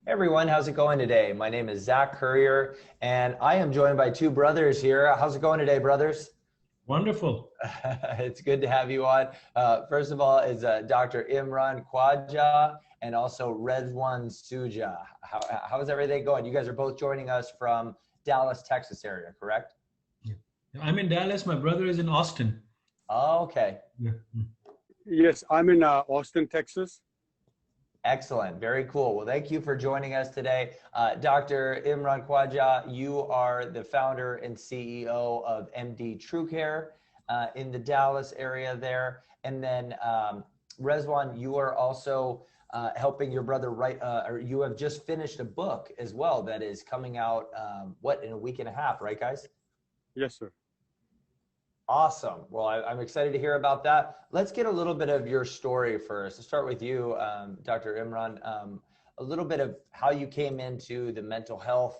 everyone, how's it going today? My name is Zack Currier, and I am joined by two brothers here. How's it going today, brothers? Wonderful. It's good to have you on. First of all, is Dr. Imran Khwaja and also Rezwan Suja. How's everything going? You guys are both joining us from Dallas, Texas area, correct? Yeah. I'm in Dallas. My brother is in Austin. Oh, okay. Yeah. Yes, I'm in Austin, Texas. Excellent. Very cool. Well, thank you for joining us today. Dr. Imran Khwaja, you are the founder and CEO of MD True Care in the Dallas area there. And then Rezwan, you are also helping your brother write, or you have just finished a book as well that is coming out, in a week and a half, right, guys? Yes, sir. Awesome. Well, I'm excited to hear about that. Let's get a little bit of your story first. Let's start with you, Dr. Imran. A little bit of how you came into the mental health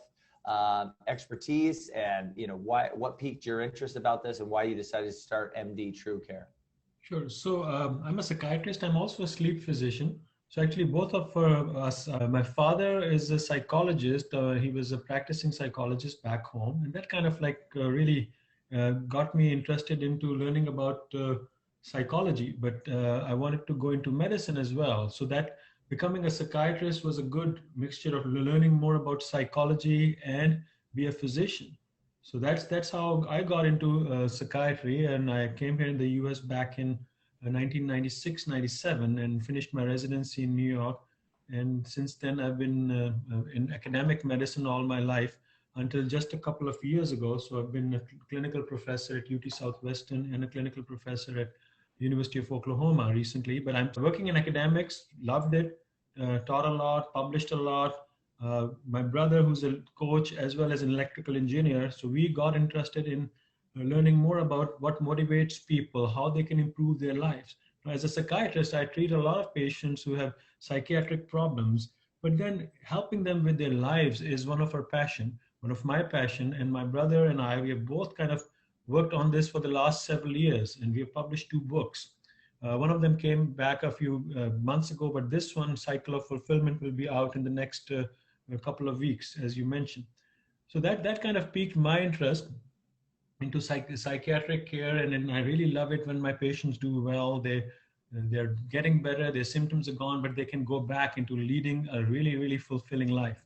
expertise, and what piqued your interest about this, and why you decided to start MD True Care. Sure. So I'm a psychiatrist. I'm also a sleep physician. So actually, both of us. My father is a psychologist. He was a practicing psychologist back home, and that kind of really got me interested into learning about psychology. But I wanted to go into medicine as well. So that becoming a psychiatrist was a good mixture of learning more about psychology and be a physician. So that's how I got into psychiatry, and I came here in the U.S. back in 1996, 97, and finished my residency in New York. And since then, I've been in academic medicine all my life until just a couple of years ago. So I've been a clinical professor at UT Southwestern and a clinical professor at the University of Oklahoma recently. But I'm working in academics, loved it, taught a lot, published a lot. My brother, who's a coach as well as an electrical engineer, so we got interested in learning more about what motivates people, how they can improve their lives. As a psychiatrist, I treat a lot of patients who have psychiatric problems, but then helping them with their lives is one of my passion, and my brother and I, we have both kind of worked on this for the last several years, and we have published 2 books. One of them came back a few months ago, but this one, Cycle of Fulfillment, will be out in the next couple of weeks, as you mentioned. So that kind of piqued my interest into psychiatric care, and I really love it when my patients do well. They're getting better, their symptoms are gone, but they can go back into leading a really, really fulfilling life.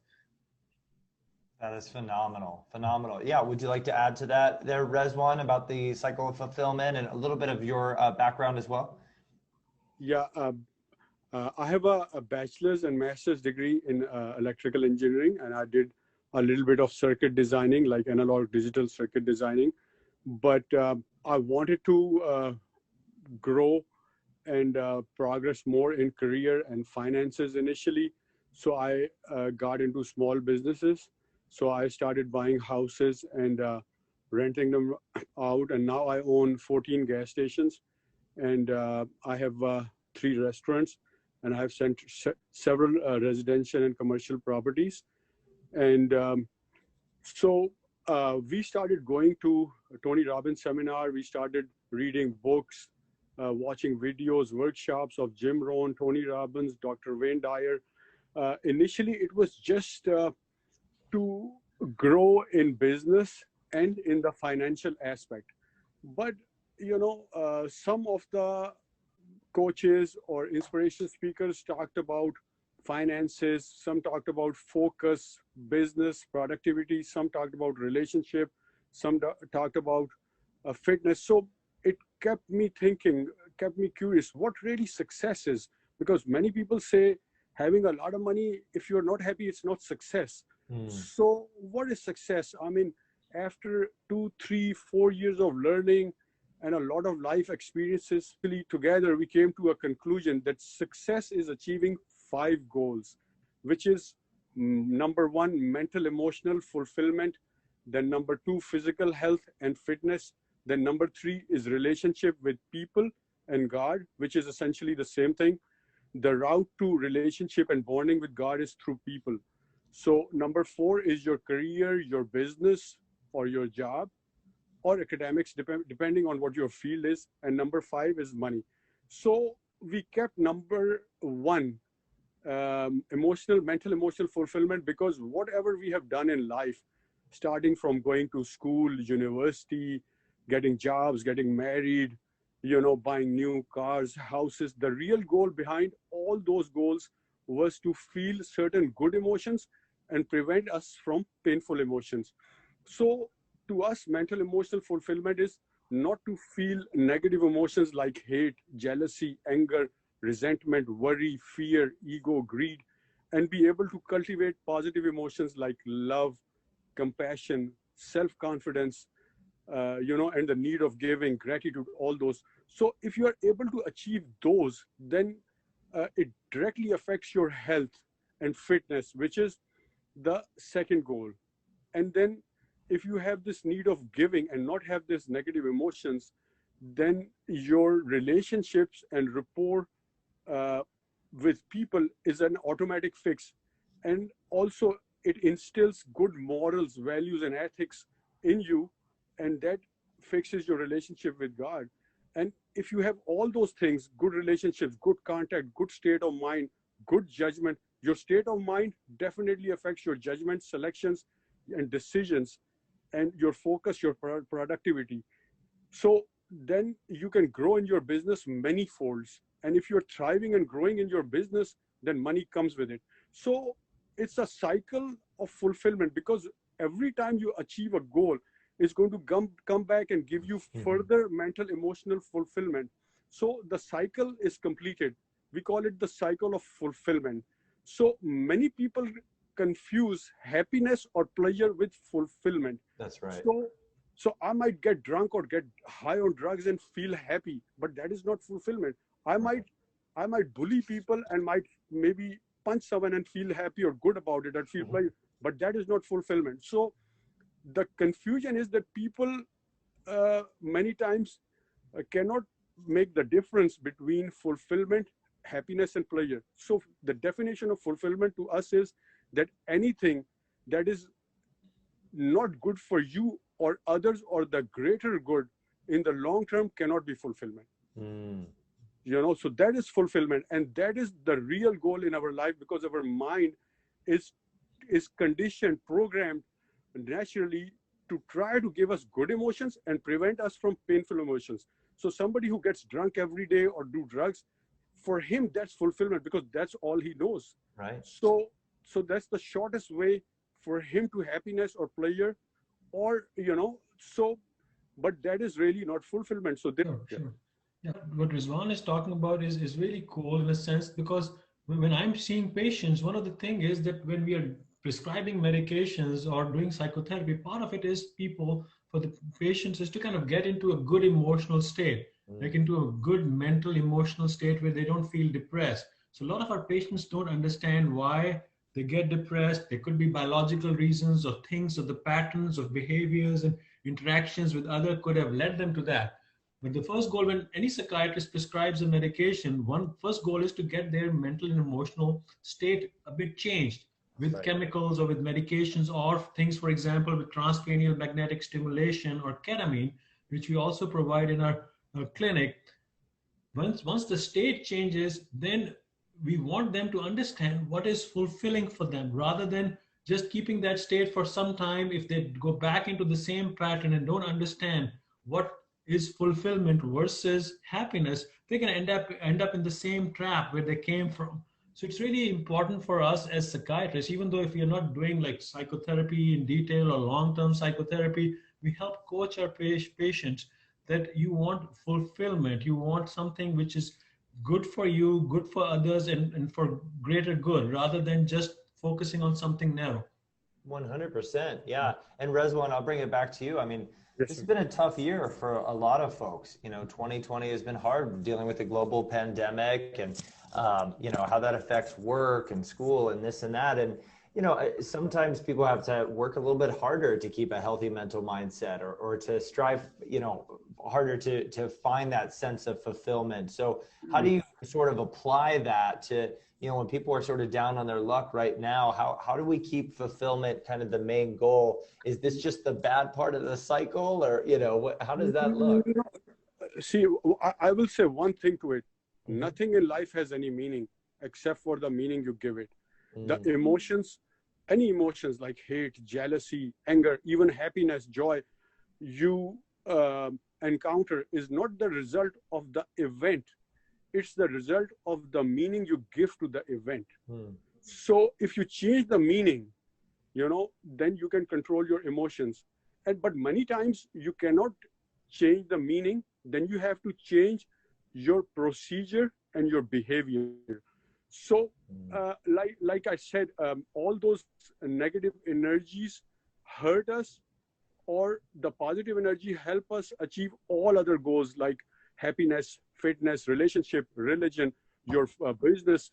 That is phenomenal. Phenomenal. Yeah. Would you like to add to that there, Rezwan, about the cycle of fulfillment and a little bit of your background as well? Yeah, I have a bachelor's and master's degree in electrical engineering, and I did a little bit of circuit designing, like analog digital circuit designing. But I wanted to grow and progress more in career and finances initially. So I got into small businesses. So I started buying houses and renting them out. And now I own 14 gas stations, and I have 3 restaurants, and I have several residential and commercial properties. And so we started going to Tony Robbins seminar. We started reading books, watching videos, workshops of Jim Rohn, Tony Robbins, Dr. Wayne Dyer. Initially, it was just to grow in business and in the financial aspect. But, some of the coaches or inspirational speakers talked about finances, some talked about focus, business, productivity, some talked about relationship, some talked about fitness. So it kept me thinking, kept me curious, what really success is? Because many people say having a lot of money, if you're not happy, it's not success. So what is success? I mean, after 2, 3, 4 years of learning and a lot of life experiences, really together, we came to a conclusion that success is achieving 5 goals, which is number 1, mental emotional fulfillment. Then number 2, physical health and fitness. Then number 3 is relationship with people and God, which is essentially the same thing. The route to relationship and bonding with God is through people. So number 4 is your career, your business, or your job, or academics, depending on what your field is. And number 5 is money. So we kept number 1 mental emotional fulfillment, because whatever we have done in life, starting from going to school, university, getting jobs, getting married, buying new cars, houses, the real goal behind all those goals was to feel certain good emotions and prevent us from painful emotions. So to us, mental emotional fulfillment is not to feel negative emotions like hate, jealousy, anger, resentment, worry, fear, ego, greed, and be able to cultivate positive emotions like love, compassion, self-confidence, and the need of giving, gratitude, all those. So if you are able to achieve those, then it directly affects your health and fitness, which is the second goal. And then if you have this need of giving and not have this negative emotions, then your relationships and rapport uh, with people is an automatic fix. And also it instills good morals, values, and ethics in you, and that fixes your relationship with God. And if you have all those things, good relationships, good contact, good state of mind, good judgment, your state of mind definitely affects your judgment, selections, and decisions, and your focus, your productivity. So then you can grow in your business many folds. And if you're thriving and growing in your business, then money comes with it. So it's a cycle of fulfillment, because every time you achieve a goal, it's going to come back and give you further mental emotional fulfillment. So the cycle is completed. We call it the cycle of fulfillment. So many people confuse happiness or pleasure with fulfillment. That's right. So I might get drunk or get high on drugs and feel happy, but that is not fulfillment. I might I might bully people and might maybe punch someone and feel happy or good about it and feel pleasure, but that is not fulfillment. So the confusion is that people many times cannot make the difference between fulfillment, happiness, and pleasure. So the definition of fulfillment to us is that anything that is not good for you or others or the greater good in the long term cannot be fulfillment. So that is fulfillment, and that is the real goal in our life, because our mind is conditioned, programmed naturally to try to give us good emotions and prevent us from painful emotions. So somebody who gets drunk every day or do drugs, for him that's fulfillment, because that's all he knows. Right. So that's the shortest way for him to happiness or pleasure, or but that is really not fulfillment. So Sure. Yeah, what Rizwan is talking about is really cool in a sense, because when I'm seeing patients, one of the things is that when we are prescribing medications or doing psychotherapy, part of it is for the patients is to kind of get into a good emotional state, like into a good mental emotional state where they don't feel depressed. So a lot of our patients don't understand why they get depressed. There could be biological reasons or things, or the patterns of behaviors and interactions with other could have led them to that. But the first goal, when any psychiatrist prescribes a medication, one first goal is to get their mental and emotional state a bit changed with chemicals or with medications, or things, for example, with transcranial magnetic stimulation or ketamine, which we also provide in our clinic. Once the state changes, then we want them to understand what is fulfilling for them, rather than just keeping that state for some time. If they go back into the same pattern and don't understand what is fulfillment versus happiness, they can end up in the same trap where they came from. So it's really important for us as psychiatrists, even though if you're not doing like psychotherapy in detail or long-term psychotherapy, we help coach our patients that you want fulfillment, you want something which is good for you, good for others, and for greater good, rather than just focusing on something narrow. 100%. Yeah. And Rezwan, I'll bring it back to you. I mean, Yes, this sir. has been a tough year for a lot of folks. 2020 has been hard, dealing with the global pandemic and, how that affects work and school and this and that. And, sometimes people have to work a little bit harder to keep a healthy mental mindset, or to strive, harder to find that sense of fulfillment. So how do you sort of apply that to, when people are sort of down on their luck right now, how do we keep fulfillment kind of the main goal? Is this just the bad part of the cycle, or, how does that look? See, I will say one thing to it. Nothing in life has any meaning, except for the meaning you give it. The Mm. emotions, any emotions like hate, jealousy, anger, even happiness, joy, you encounter is not the result of the event. It's the result of the meaning you give to the event. Mm. So if you change the meaning, then you can control your emotions. But many times you cannot change the meaning. Then you have to change your procedure and your behavior. So like I said, all those negative energies hurt us, or the positive energy help us achieve all other goals like happiness, fitness, relationship, religion, your business,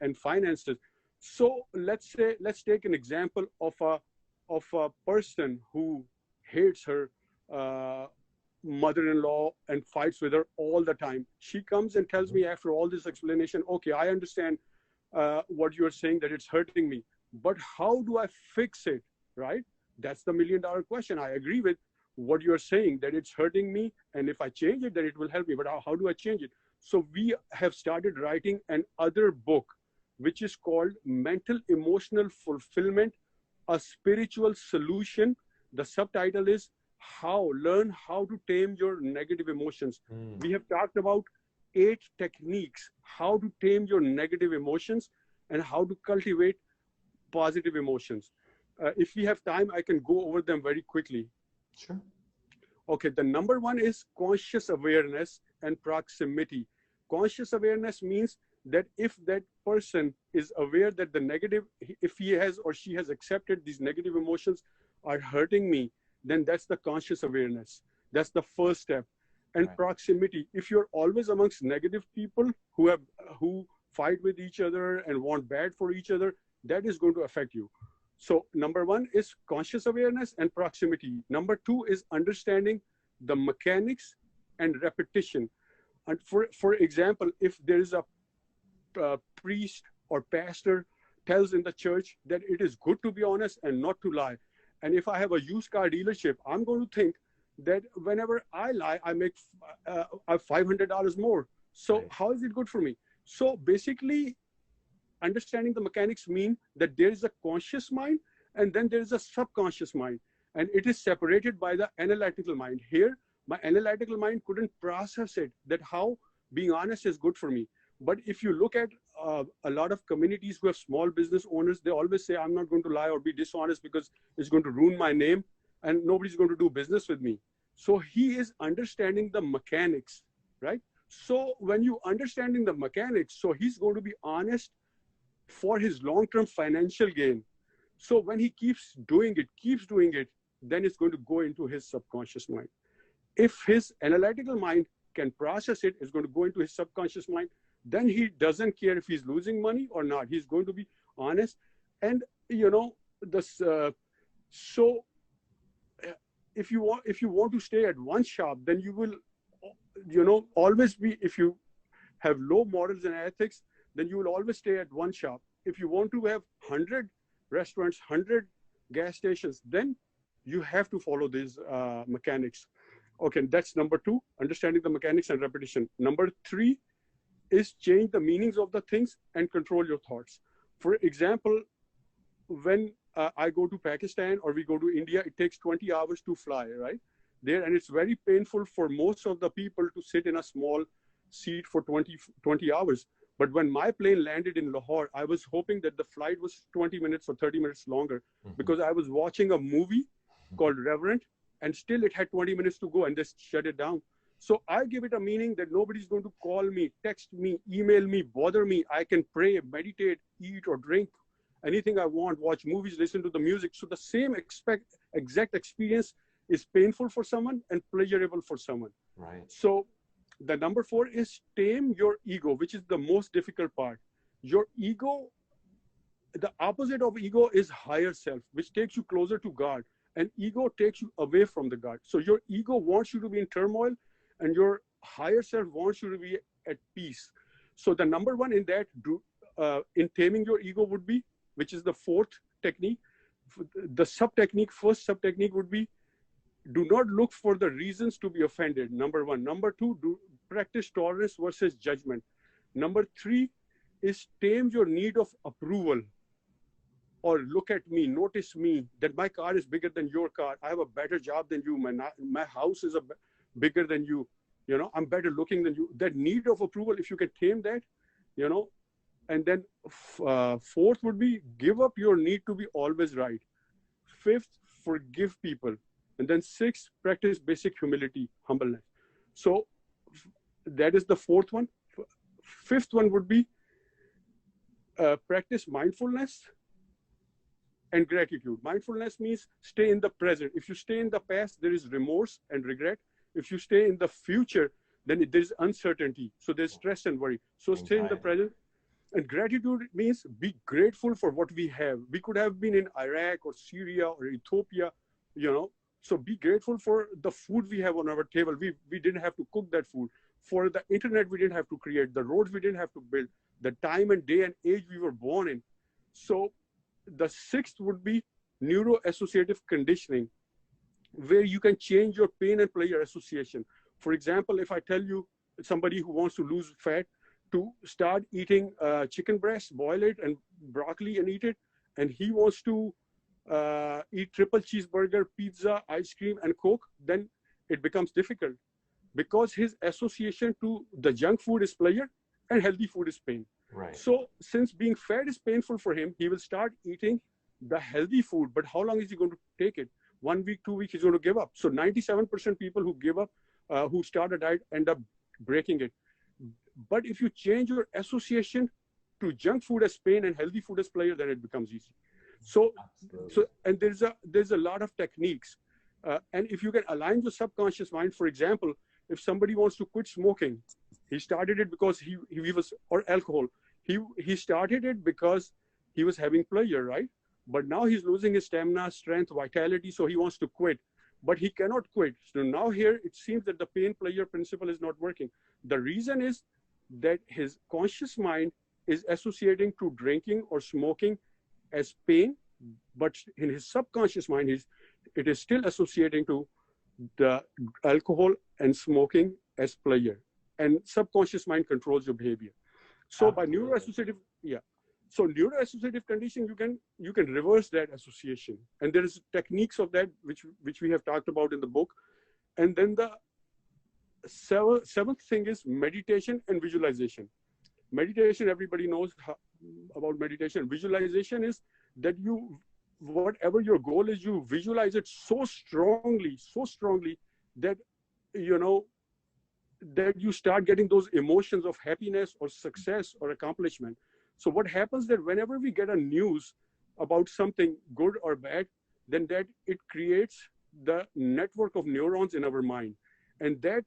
and finances. So let's take an example of a person who hates her mother-in-law and fights with her all the time. She comes and tells me after all this explanation, okay, I understand what you're saying, that it's hurting me, but how do I fix it, right? That's the $1,000,000 question. I agree with what you're saying, that it's hurting me, and if I change it, then it will help me. But how do I change it? So we have started writing another book, which is called Mental Emotional Fulfillment, a Spiritual Solution. The subtitle is Learn How to Tame Your Negative Emotions. We have talked about 8 techniques, how to tame your negative emotions and how to cultivate positive emotions. If we have time, I can go over them very quickly. Sure. Okay, the number one is conscious awareness and proximity. Conscious awareness means that if that person is aware that the negative, if he has or she has accepted these negative emotions are hurting me, then that's the conscious awareness. That's the first step. And proximity, if you're always amongst negative people who fight with each other and want bad for each other, that is going to affect you. So number one is conscious awareness and proximity. Number two is understanding the mechanics and repetition. And for example, if there is a priest or pastor tells in the church that it is good to be honest and not to lie, and if I have a used car dealership, I'm going to think that whenever I lie, I make $500 more. So how is it good for me? So basically, understanding the mechanics mean that there is a conscious mind and then there is a subconscious mind, and it is separated by the analytical mind. Here, my analytical mind couldn't process it, that how being honest is good for me. But if you look at a lot of communities who have small business owners, they always say, I'm not going to lie or be dishonest because it's going to ruin my name and nobody's going to do business with me. So he is understanding the mechanics, right? So when you understanding the mechanics, so he's going to be honest for his long-term financial gain. So when he keeps doing it, then it's going to go into his subconscious mind. If his analytical mind can process it, it's going to go into his subconscious mind. Then he doesn't care if he's losing money or not. He's going to be honest. And this. So if you want to stay at one shop, then you will, always be. If you have low morals and ethics, then you will always stay at one shop. If you want to have 100 restaurants, 100 gas stations, then you have to follow these mechanics. Okay, that's number two, understanding the mechanics and repetition. Number three is change the meanings of the things and control your thoughts. For example, when I go to Pakistan or we go to India, it takes 20 hours to fly, right? There, and it's very painful for most of the people to sit in a small seat for 20 hours. But when my plane landed in Lahore, I was hoping that the flight was 20 minutes or 30 minutes longer, because I was watching a movie called Reverend, and still it had 20 minutes to go and they shut it down. So I give it a meaning that nobody's going to call me, text me, email me, bother me. I can pray, meditate, eat or drink, anything I want, watch movies, listen to the music. So the same exact experience is painful for someone and pleasurable for someone. Right. So the number four is tame your ego, which is the most difficult part. Your ego, the opposite of ego is higher self, which takes you closer to God, and ego takes you away from the God. So your ego wants you to be in turmoil and your higher self wants you to be at peace. So the number one in that, in taming your ego would be, which is the fourth technique. The first sub technique would be, do not look for the reasons to be offended. Number one. Number two, practice tolerance versus judgment. Number three, is tame your need of approval, or look at me, notice me, that my car is bigger than your car. I have a better job than you. My house is bigger than you. You know, I'm better looking than you. That need of approval, if you can tame that, you know. And then fourth would be give up your need to be always right. Fifth, forgive people. And then sixth, practice basic humility, humbleness. So that is the fourth one. Fifth one would be practice mindfulness and gratitude. Mindfulness means stay in the present. If you stay in the past, there is remorse and regret. If you stay in the future, then there is uncertainty. So there's stress and worry. So stay in the present. And gratitude means be grateful for what we have. We could have been in Iraq or Syria or Ethiopia, you know. So be grateful for the food we have on our table. We didn't have to cook that food. For the internet, we didn't have to create. The roads, we didn't have to build. The time and day and age we were born in. So the sixth would be neuroassociative conditioning, where you can change your pain and pleasure association. For example, if I tell you somebody who wants to lose fat to start eating chicken breast, boil it, and broccoli and eat it, and he wants to eat triple cheeseburger, pizza, ice cream, and Coke, then it becomes difficult because his association to the junk food is pleasure and healthy food is pain. Right. So since being fat is painful for him, he will start eating the healthy food. But how long is he going to take it? 1 week, 2 weeks, he's going to give up. So 97% people who give up, who start a diet, end up breaking it. But if you change your association to junk food as pain and healthy food as pleasure, then it becomes easy. So and there's a lot of techniques. And if you can align your subconscious mind, for example, if somebody wants to quit smoking, he started it because he was, or alcohol, he started it because he was having pleasure, right? But now he's losing his stamina, strength, vitality, so he wants to quit. But he cannot quit. So now here it seems that the pain pleasure principle is not working. The reason is that his conscious mind is associating to drinking or smoking as pain, but in his subconscious mind, it is still associating to the alcohol and smoking as pleasure. And subconscious mind controls your behavior. So by neuroassociative, so neuroassociative conditioning, you can reverse that association. And there is techniques of that which we have talked about in the book. And then the seventh thing is meditation and visualization. Meditation, everybody knows about meditation. Visualization is that whatever your goal is, you visualize it so strongly that, you know, that you start getting those emotions of happiness or success or accomplishment. So what happens that whenever we get a news about something good or bad, then that it creates the network of neurons in our mind, and that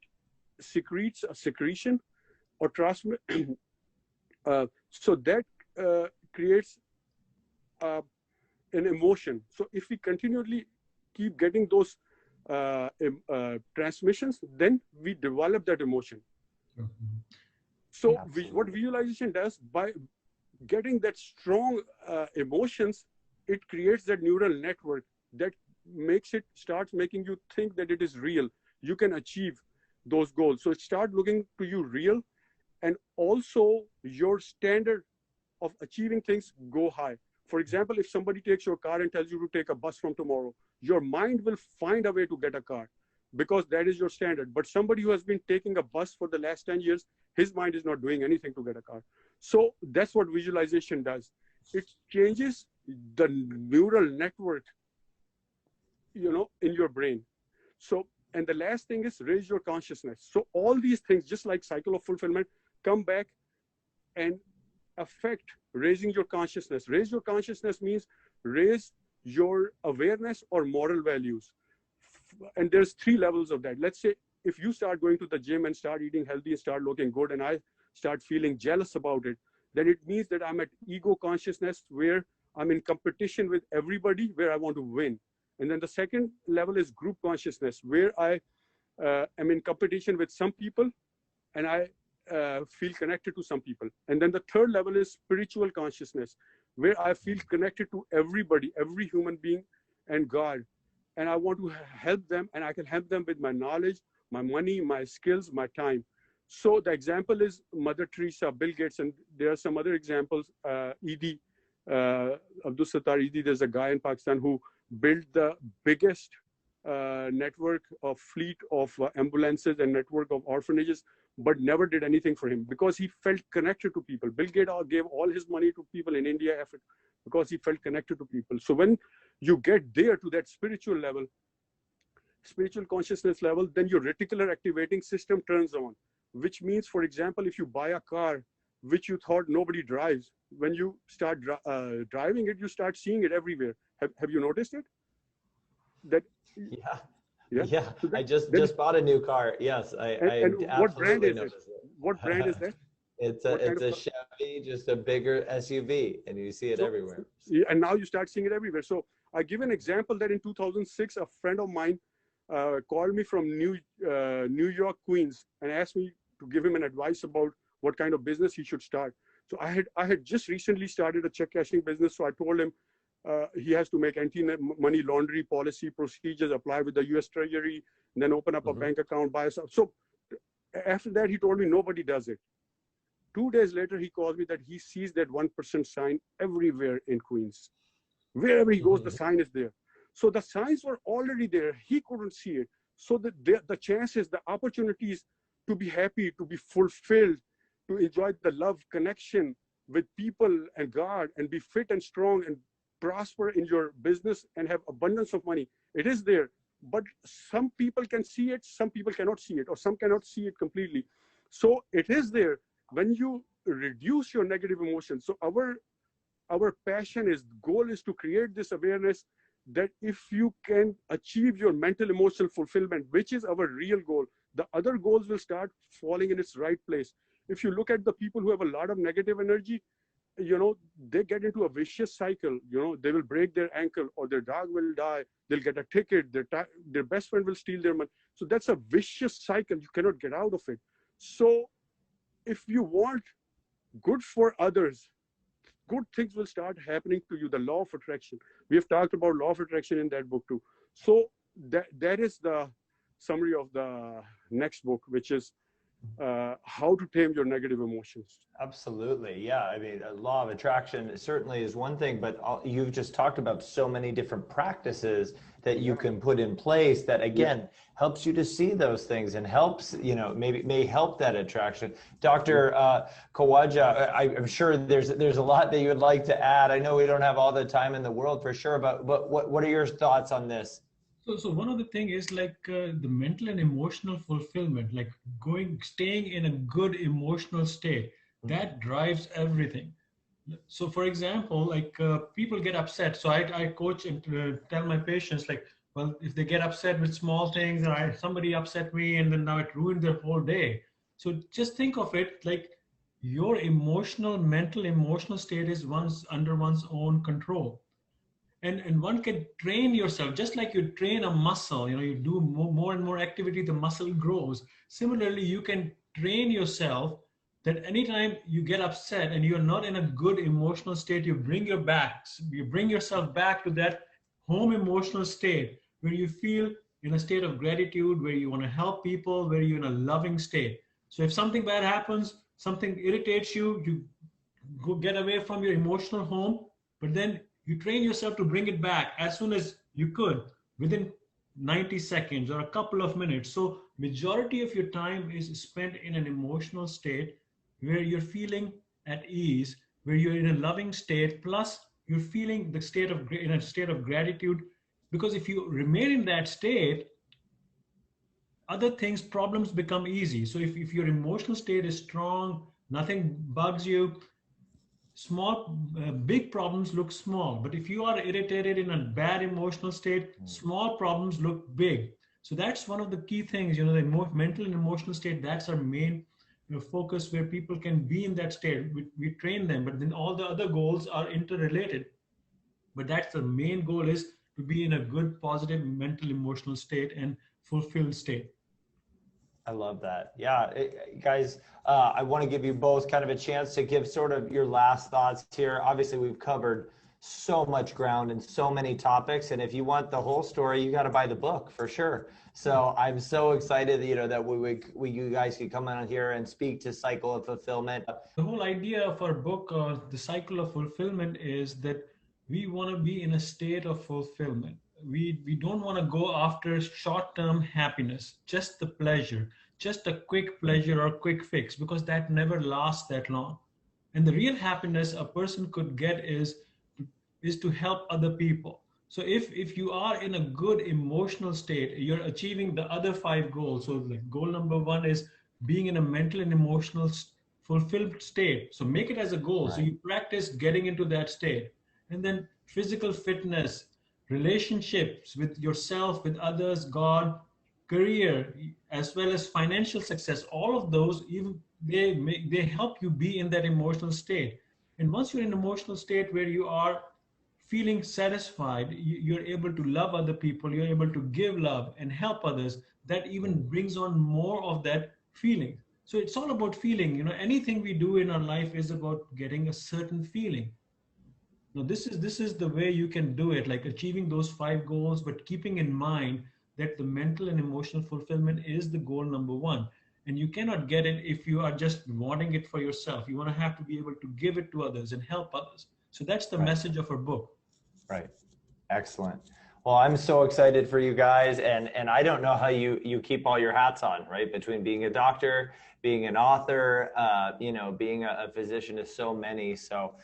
secretes a secretion or transmit. So that creates an emotion. So if we continually keep getting those transmissions, then we develop that emotion. So what visualization does, by getting that strong emotions, it creates that neural network that starts making you think that it is real. You can achieve those goals. So it starts looking to you real, and also your standard of achieving things go high. For example, if somebody takes your car and tells you to take a bus from tomorrow, your mind will find a way to get a car because that is your standard. But somebody who has been taking a bus for the last 10 years, his mind is not doing anything to get a car. So that's what visualization does. It changes the neural network, you know, in your brain. So, and the last thing is raise your consciousness. So all these things, just like cycle of fulfillment, come back and affect raising your consciousness. Raise your consciousness means raise your awareness or moral values. And there's 3 levels of that. Let's say if you start going to the gym and start eating healthy and start looking good, and I start feeling jealous about it, then it means that I'm at ego consciousness, where I'm in competition with everybody, where I want to win. And then the second level is group consciousness, where I am in competition with some people, and I feel connected to some people. And then the third level is spiritual consciousness, where I feel connected to everybody, every human being and God. And I want to help them, and I can help them with my knowledge, my money, my skills, my time. So the example is Mother Teresa, Bill Gates, and there are some other examples. Edie, Abdul Sattar Edie, there's a guy in Pakistan who built the biggest network of fleet of ambulances and network of orphanages, but never did anything for him because he felt connected to people. Bill Gates gave all his money to people in India, Africa, because he felt connected to people. So when you get there to that spiritual level, spiritual consciousness level, then your reticular activating system turns on, which means, for example, if you buy a car which you thought nobody drives, when you start driving it, you start seeing it everywhere. Have you noticed it? That Yeah. yeah. Yeah. So I just bought a new car. Yes, I and what brand absolutely is it? noticed it. What brand is that? It's What kind a of Chevy, just a bigger SUV, and you see it so, everywhere. and now you start seeing it everywhere. So I give an example that in 2006, a friend of mine called me from New York, Queens, and asked me to give him an advice about what kind of business he should start. So I had just recently started a check cashing business. So I told him he has to make anti-money laundering policy procedures, apply with the U.S. Treasury, and then open up a bank account, buy stuff. So after that, he told me nobody does it. 2 days later, he calls me that he sees that 1% sign everywhere in Queens. Wherever he goes, the sign is there. So the signs were already there. He couldn't see it. So the chances, the opportunities to be happy, to be fulfilled, to enjoy the love connection with people and God, and be fit and strong and prosper in your business and have abundance of money, it is there. But some people can see it, some people cannot see it, or some cannot see it completely. So it is there when you reduce your negative emotions. So our passion is, goal is to create this awareness that if you can achieve your mental emotional fulfillment, which is our real goal, the other goals will start falling in its right place. If you look at the people who have a lot of negative energy, they get into a vicious cycle. They will break their ankle, or their dog will die, they'll get a ticket, their best friend will steal their money. So that's a vicious cycle. You cannot get out of it. So if you want good for others, good things will start happening to you. The law of attraction. We have talked about law of attraction in that book too. So that is the summary of the next book, which is how to tame your negative emotions. Absolutely. Yeah. I mean, a law of attraction certainly is one thing, but you've just talked about so many different practices that you can put in place that, again, helps you to see those things and helps, maybe may help that attraction. Dr. Khawaja, I'm sure there's a lot that you would like to add. I know we don't have all the time in the world for sure, but what are your thoughts on this? So one of the thing is like the mental and emotional fulfillment, like staying in a good emotional state, that drives everything. So for example, like people get upset. So I coach and tell my patients like, well, if they get upset with small things, or somebody upset me and then now it ruined their whole day. So just think of it like your mental emotional state is under one's own control. And one can train yourself just like you train a muscle. You do more and more activity, the muscle grows. Similarly, you can train yourself that anytime you get upset and you're not in a good emotional state, you bring yourself back to that home emotional state where you feel in a state of gratitude, where you want to help people, where you're in a loving state. So if something bad happens, something irritates you, you go get away from your emotional home, but then you train yourself to bring it back as soon as you could, within 90 seconds or a couple of minutes. So majority of your time is spent in an emotional state where you're feeling at ease, where you're in a loving state, plus you're feeling in a state of gratitude. Because if you remain in that state, other things, problems become easy. So if your emotional state is strong, nothing bugs you, big problems look small. But if you are irritated in a bad emotional state, small problems look big. So that's one of the key things, the mental and emotional state, that's our main focus, where people can be in that state. We train them, but then all the other goals are interrelated. But that's the main goal, is to be in a good, positive mental, emotional state and fulfilled state. I love that. Yeah, guys, I want to give you both kind of a chance to give sort of your last thoughts here. Obviously, we've covered so much ground and so many topics. And if you want the whole story, you got to buy the book for sure. So I'm so excited, that you guys could come on here and speak to cycle of fulfillment. The whole idea of our book, The Cycle of Fulfillment, is that we want to be in a state of fulfillment. We don't want to go after short-term happiness, just the pleasure, just a quick pleasure or quick fix, because that never lasts that long. And the real happiness a person could get is to help other people. So if you are in a good emotional state, you're achieving the other five goals. So like goal number one is being in a mental and emotional fulfilled state. So make it as a goal. Right. So you practice getting into that state. And then physical fitness, relationships with yourself, with others, God, career, as well as financial success. All of those, even they help you be in that emotional state. And once you're in an emotional state where you are feeling satisfied, you're able to love other people, you're able to give love and help others, that even brings on more of that feeling. So it's all about feeling. Anything we do in our life is about getting a certain feeling. Now this is the way you can do it, like achieving those five goals, but keeping in mind that the mental and emotional fulfillment is the goal number one. And you cannot get it if you are just wanting it for yourself. You want to have to be able to give it to others and help others. So that's the message of our book. Right. Excellent. Well, I'm so excited for you guys, and I don't know how you keep all your hats on, right? Between being a doctor, being an author, being a physician to so many. So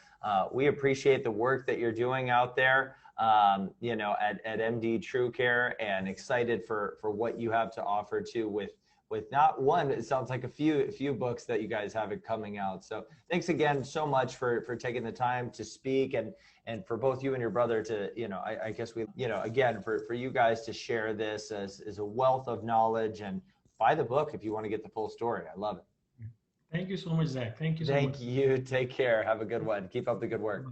we appreciate the work that you're doing out there, at MD TrueCare, and excited for what you have to offer too with not one, it sounds like a few books that you guys have it coming out. So thanks again so much for taking the time to speak, and for both you and your brother to, I guess again, for you guys to share this as a wealth of knowledge. And buy the book if you want to get the full story. I love it. Thank you so much, Zach. Thank you so much. Thank you. Take care. Have a good one. Keep up the good work.